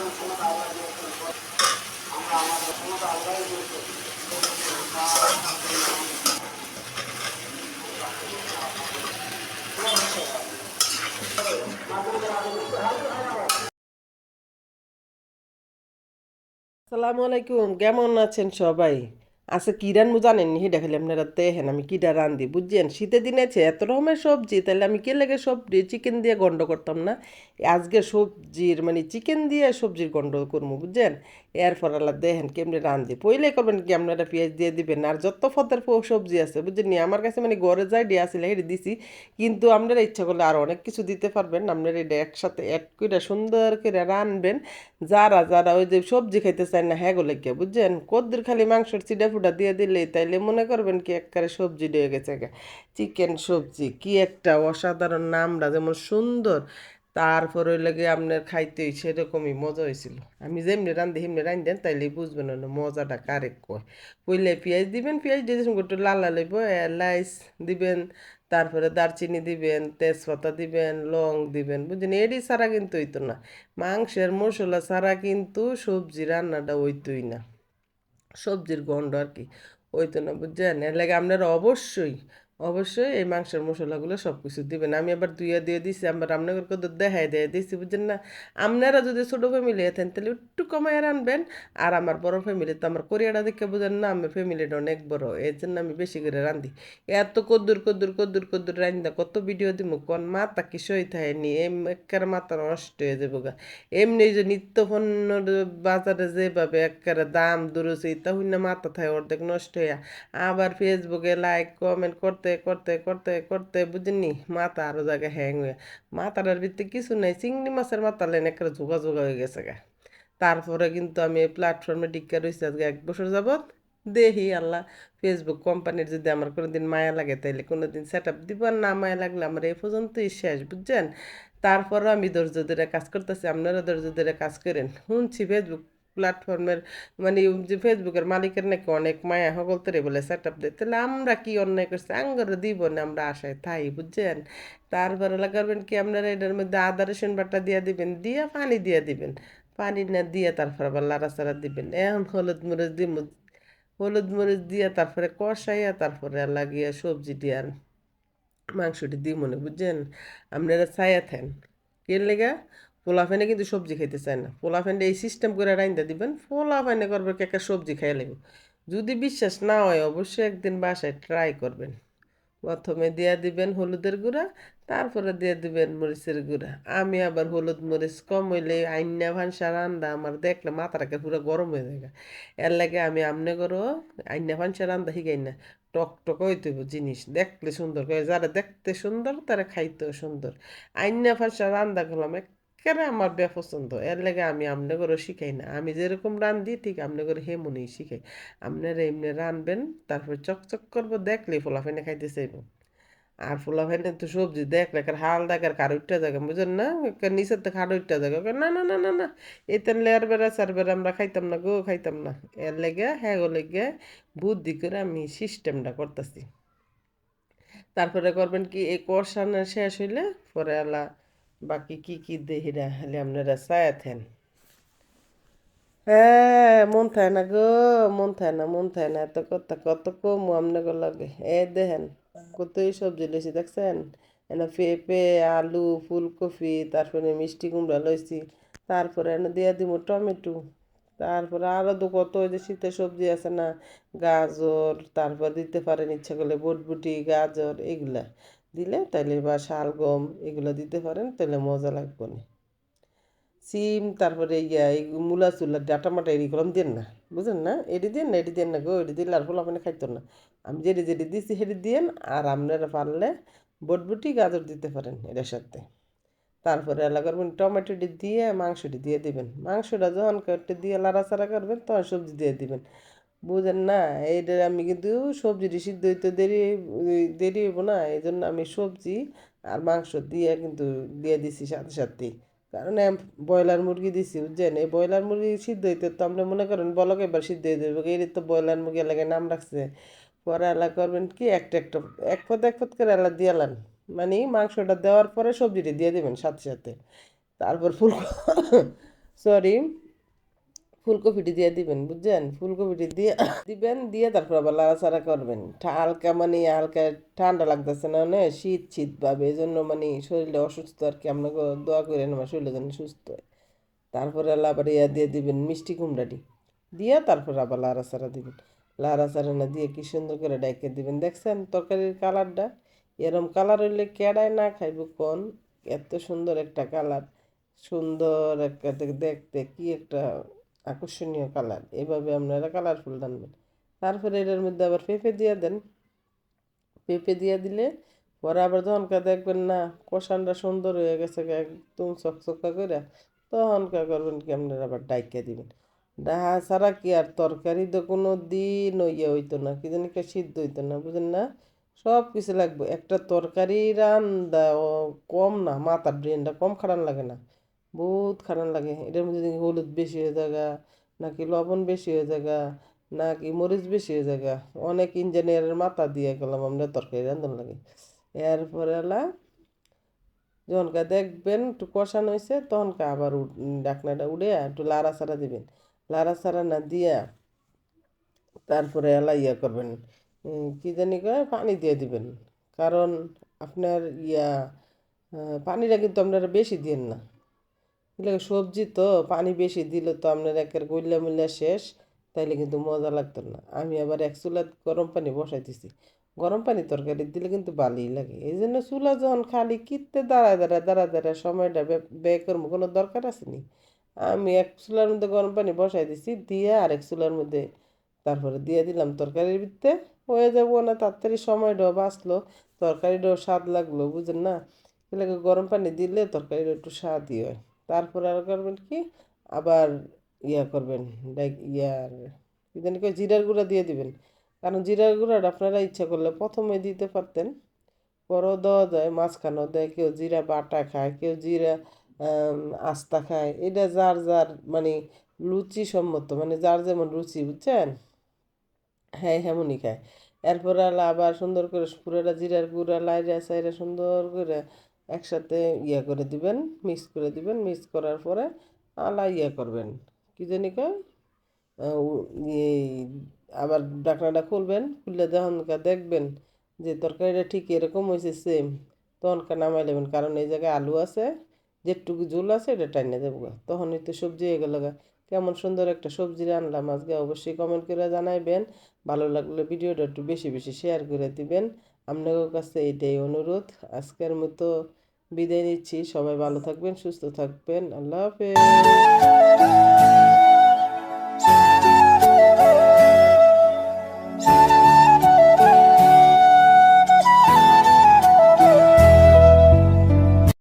সালামু আলাইকুম, কেমন আছেন সবাই? আচ্ছা, কি রান্নু জানেন নি? সেটা খালি আপনারা দেখেন আমি কিটা রান্ধি, বুঝছেন? শীতের দিনে আছে এত রকমের সবজি, তাহলে আমি কে লেগে সবজি চিকেন দিয়ে গন্ড করতাম না। আজকে সবজির মানে চিকেন দিয়ে সবজির গন্ড করবো, বুঝছেন? এরপর আল্লাহ দেখেন কেমনি রান্ধি। পইলে করবেন কি, আপনারা পেঁয়াজ দিয়ে দিবেন আর যত ফতের সবজি আছে, বুঝছেন নি? আমার কাছে মানে ঘরে যাই দিয়ে আসলে হেঁটে দিছি, কিন্তু আপনারা ইচ্ছা করলে আরও অনেক কিছু দিতে পারবেন। আপনারা এটা একসাথে অ্যাড করে সুন্দর করে রানবেন। যারা যারা ওই যে সবজি খাইতে চায় না হ্যাঁ লেগে, বুঝছেন? কদ্দুর খালি মাংসের চিডা ফুটা দিয়ে দিলে তাইলে মনে করবেন কি একবারে সবজি দিয়ে গেছে চিকেন সবজি। কি একটা অসাধারণ, নামটা যেমন সুন্দর, তারপর ওই লাগে আপনার খাইতে সেরকমই মজা হয়েছিল। আমি যেমনি রান্ধি সেমনি রান্ধেন, তাইলে বুঝবেন না মজাটা কারেক্ট কয়। পইলে পেঁয়াজ দিবেন, পেঁয়াজ দিয়ে একটু লাল লাল হইব, এলাইচ দিবেন, তারপরে দারচিনি দিবেন, তেজপাতা দিবেন, লং দিবেন, বুঝলেন? এডি ছাড়া কিন্তু হইতো না। মাংসের মশলা ছাড়া কিন্তু সবজি রান্নাটা হইতোই না, সবজির গন্ধ আর কি হইতো না, বুঝছেন? এর লাগে আপনারা অবশ্যই অবশ্যই এই মাংসের মশলাগুলো সব কিছু দিবেন। আমি আবার দুইয়া দিয়ে দিছি, আবার আপনাদের কত দেখাই দিয়ে দিছি, বুঝছেন না? আপনারা যদি ছোটো ফ্যামিলি হতেন তাহলে একটু কমায় রানবেন। আর আমার বড় ফ্যামিলি তো, আমার কোরিয়াটা দেখে বুঝেন না, আমার ফ্যামিলিটা অনেক বড়, এর জন্য আমি বেশি করে রান্ধি। এত কদ্দুর কদ্দুর কদ্দুর কদ্দুর রান্দা কত ভিডিও দিব, কোন মাথা কি সই থায়নি, একের মাথা নষ্ট হয়ে যাবো গা। এমনি যে নিত্য পণ্য বাজারে যেভাবে একেবারে দাম দূরছে, তা হইনা মাথা থাকে অর্ধেক নষ্ট হইয়া। আবার ফেসবুকে লাইক কমেন্ট করতে করতে করতে করতে বুঝিনি মাথা আরো জায়গায় হ্যাং হয়ে, মাথাটার ভিতরে কিছু নাই, চিংড়ি মাছের মাথা লেন একটা জোগা জোগা হয়ে গেছে গা। তারপরে কিন্তু আমি এই প্ল্যাটফর্মে টিকা রয়েছি আজকে 1 বছর যাবৎ। দেখি আল্লাহ, ফেসবুক কোম্পানির যদি আমার কোনোদিন মায়া লাগে তাইলে কোনোদিন সেট আপ দিব, আর না মায়া লাগলে আমার এই পর্যন্তই শেষ, বুঝছেন? তারপরও আমি ধৈর্য ধরে কাজ করতেছি, আপনারা ধৈর্য ধরে কাজ করেন। শুনছি ফেসবুক প্ল্যাটফর্মের মানে যে ফেসবুকের মালিকের নাকি অনেক মায়া সকল তরে বলে সেট আপ দেয়, তাহলে আমরা কি অন্যায় করছি? আঙ্গরে দিব না, আমরা আশায় থাই, বুঝছেন? তারপরে করবেন কি, আপনারা এটার মধ্যে আদা রসুন বাটা দিয়ে দিবেন, দিয়ে পানি দিয়ে দিবেন, পানি না দিয়ে তারপর আবার লাড়াচাড়া দিবেন। এখন হলুদ মরিচ দিব, হলুদ মরিচ দিয়ে তারপরে কষাইয়া তারপরে লাগিয়ে সবজি দিয়ে আর মাংসটি দিই মনে, বুঝছেন? আপনারা চাইয়া থাকেন এর লেগা। পোলা ফেনে কিন্তু সবজি খাইতে চায় না, পোলা ফেনে এই সিস্টেম করে রাইন্দা দিবেন, পোলা ফেনে করবে একটা সবজি খাই লাগবে। যদি বিশ্বাস না হয় অবশ্যই একদিন বাসায় ট্রাই করবেন। প্রথমে দিয়ে দিবেন হলুদের গুঁড়া, তারপরে দিয়ে দিবেন মরিচের গুঁড়া। আমি আবার হলুদ মরিচ কম হইলে আইনা ভানসা রান্দা আমার দেখলে মাথাটাকে পুরো গরম হয়ে যায়। এর লাগে আমি আমনে করো আইনা ভানসা রান্দা শিখাই না। টক টক হইতে হইব জিনিস, দেখলে সুন্দর করে, যারা দেখতে সুন্দর তারা খাইতেও সুন্দর। আইনা ভানসা রান্দা করলাম একেবারে আমার বেপছন্দ, এর লাগে আমি আমনে করে শিখাই না। আমি যেরকম রান্ধি ঠিক আমনে করে হেমনই শিখাই। আপনারা এমনি রানবেন, তারপর চকচক করবো, দেখলে ফোলাফাইনে খাইতে চাইব। আর ফোলাফাইনে তো সবজি দেখলে একের হাল দেখার কার উঠতে জায়গা, বুঝেন না? একের নিচের তো খাট উঠতে জায়গা, না না না না না, এতে লেয়ার বেড়া চার বেড়া আমরা খাইতাম না গো, খাইতাম না। এর লেগে হ্যাঁ গো লেগে বুদ্ধি করে আমি সিস্টেমটা করতেছি। তারপরে করবেন কি, এই কষানো শেষ হইলে পরে আলা বাকি কি কি দেহিরা হলে আপনারা চায়াতেন। হ্যাঁ, মন থাকে না গো, মন থাকে না, মন থাকে না, এত কথা কত কম আমনে লাগে। দেখেন কতই সবজি লইছি, দেখছেন? এনে পেঁপে, আলু, ফুলকপি, তারপরে মিষ্টি কুমড়া লইছি, তারপরে এনে দিয়ে দিব টমেটো, তারপরে আরও তো কত ওই যে শীতের সবজি আছে না, গাজর, তারপর দিতে পারেন ইচ্ছা করলে বটবুটি, গাজর, এগুলা দিলে তাইলে, বা শালগম এগুলো দিতে পারেন, তাহলে মজা লাগবে না। সিম, তারপরে ইয়া এই মূলা চুলা ডাটা মাটা এরি কলম দেন না, বুঝলেন না? এটি দেন না গো, এটি দিলে আর ফোলা মানে খাইতো না। আমি যেটি যেটি দিছি সেটি দিয়েন। আর আপনারা পারলে বটবুটি, গাজর দিতে পারেন এটার সাথে। তারপরে এলা করবেন টমেটোটি দিয়ে মাংসটি দিয়ে দিবেন, মাংসটা যখন কেটে দিয়ে লাড়াচাড়া করবেন তখন সবজি দিয়ে দিবেন, বুঝেন না? এইটা আমি কিন্তু সবজিটি সিদ্ধ হইতে দেরি দেরি হইব না, এই জন্য আমি সবজি আর মাংস দিয়ে কিন্তু দিয়ে দিছি সাথে সাথেই। কারণ ব্রয়লার মুরগি দিছি, বুঝছেন? এই ব্রয়লার মুরগি সিদ্ধ হইতে তো আপনি মনে করেন বলক এবার সিদ্ধ হয়ে যাবে, এর তো ব্রয়লার মুরগি এলাকায় নাম রাখছে। পরে এলা করবেন কি, একটা একটা এক পদ করে এলা দিয়ে এলান, মানে মাংসটা দেওয়ার পরে সবজিটি দিয়ে দেবেন সাথে সাথে। তারপর ফুল সরি, ফুলকপিটি দিয়ে দিবেন, বুঝছেন? ফুলকপিটি দিয়ে দিবেন, দিয়ে তারপর আবার লাড়াচাড়া করবেন। হালকা মানে হালকা ঠান্ডা লাগতেছে না, মানে শীত শীত ভাবে, এই জন্য মানে শরীরটা অসুস্থ আর কি। আপনাকে দোয়া করেন আমার শরীরটা যেন সুস্থ হয়। তারপরে আবার ইয়া দিয়ে দিবেন মিষ্টি কুমড়াটি, দিয়ে তারপর আবার লাড়াচাড়া দিবেন। লাড়াচাড়া না দিয়ে কি সুন্দর করে ডাইকে দিবেন। দেখছেন তরকারির কালারটা? এরম কালার হইলে কেডায় না খাইব কোন? এত সুন্দর একটা কালার, সুন্দর একটা দেখতে কি একটা আকর্ষণীয় কালার। এভাবে আপনারা কালারফুল রানবেন। তারপরে এটার মধ্যে আবার পেঁপে দিয়ে দেন। পেঁপে দিয়ে দিলে পরে আবার যখনকার দেখবেন না কষানটা সুন্দর হয়ে গেছে একদম চকচকা করে, তখনকার করবেন কি আপনারা আবার ডাইকা দিবেন। ডাহা ছাড়া কি আর তরকারি তো কোনো দিন ইয়ে হইতো না, কি জানি কে সিদ্ধ হইতো না, বুঝেন না? সব কিছু লাগবে একটা তরকারি রান্দা কম না, মাথার ব্রেনটা কম খারাপ লাগে না, বহুত খারাপ লাগে। এটার মধ্যে দেখি হলুদ বেশি হয়ে যাগা, নাকি লবণ বেশি হয়ে যাগা, নাকি মরিচ বেশি হয়ে যাগা, অনেক ইঞ্জিনিয়ারের মাথা দিয়ে গেলাম আমরা তরকারি রান্ধন লাগে। এরপরে এলা যখনকা দেখবেন একটু কষানো হয়েছে, তখনকা আবার ঢাকনাটা উড়ে একটু লাড়াচাড়া দিবেন। লাড়াচাড়া না দিয়া তারপরে এলা ইয়া করবেন, কি জানি কয়, পানি দিয়ে দিবেন। কারণ আপনার পানিটা কিন্তু আপনারা বেশি দিন না, এগুলো সবজি তো, পানি বেশি দিলে তো আপনার একের গইলা মুইলা শেষ, তাইলে কিন্তু মজা লাগতো না। আমি আবার এক চুলা গরম পানি বসাই দিছি, গরম পানি তরকারি দিলে কিন্তু ভালোই লাগে। এই জন্য চুলা যখন খালি কিনতে দাঁড়ায় সময়টা ব্যয় করবো, কোনো দরকার আছে নি? আমি এক চুলার মধ্যে গরম পানি বসাই দিছি, দিয়ে আরেক চুলার মধ্যে তারপরে দিয়ে দিলাম তরকারির ভিতরে, হয়ে যাবো না তাড়াতাড়ি, সময়টাও বাঁচলো, তরকারিটাও স্বাদ লাগলো, বুঝেন না? এলাকা গরম পানি দিলে তরকারিটা একটু স্বাদই হয়। তারপর আর করবেন কি, আবার করবেন, ইয়ার কি জানি কয়, জিরার গুঁড়া দিয়ে দিবেন। কারণ জিরার গুঁড়াটা আপনারা ইচ্ছা করলে প্রথমে দিতে পারতেন, পরও দেওয়া যায়, মাঝখানেও দেয়, কেউ জিরা বাটা খায়, কেউ জিরা আস্তা খায়, এটা যার যার মানে রুচি সম্মত, মানে যার যেমন রুচি, বুঝছেন? হ্যাঁ হেমনই খায়। এরপরে আবার সুন্দর করে পুরোটা জিরার গুঁড়া লাইরা সাইরা সুন্দর করে একসাথে করে দিবেন, মিক্স করে দিবেন। মিক্স করার পরে করবেন, কি জানি কয়, এই আবার ঢাকনাটা খুলবেন, খুললে যখনকার দেখবেন যে তরকারিটা ঠিক এরকম হয়েছে সেম, তখনকার নামাই নেবেন। কারণ এই জায়গায় আলু আছে, যেটুকু ঝোল আছে এটা টাইনে দেবো গা, তখনই তো সবজি হয়ে গেল গা। কেমন সুন্দর একটা সবজি রান্নাম আজকে, অবশ্যই কমেন্ট করে জানাইবেন। ভালো লাগলে ভিডিওটা একটু বেশি বেশি শেয়ার করে দিবেন। আপনাদের কাছে এইটাই অনুরোধ। আজকের মতো বিদায় নিচ্ছি, সবাই ভালো থাকবেন, সুস্থ থাকবেন, আল্লাহ হাফেজ।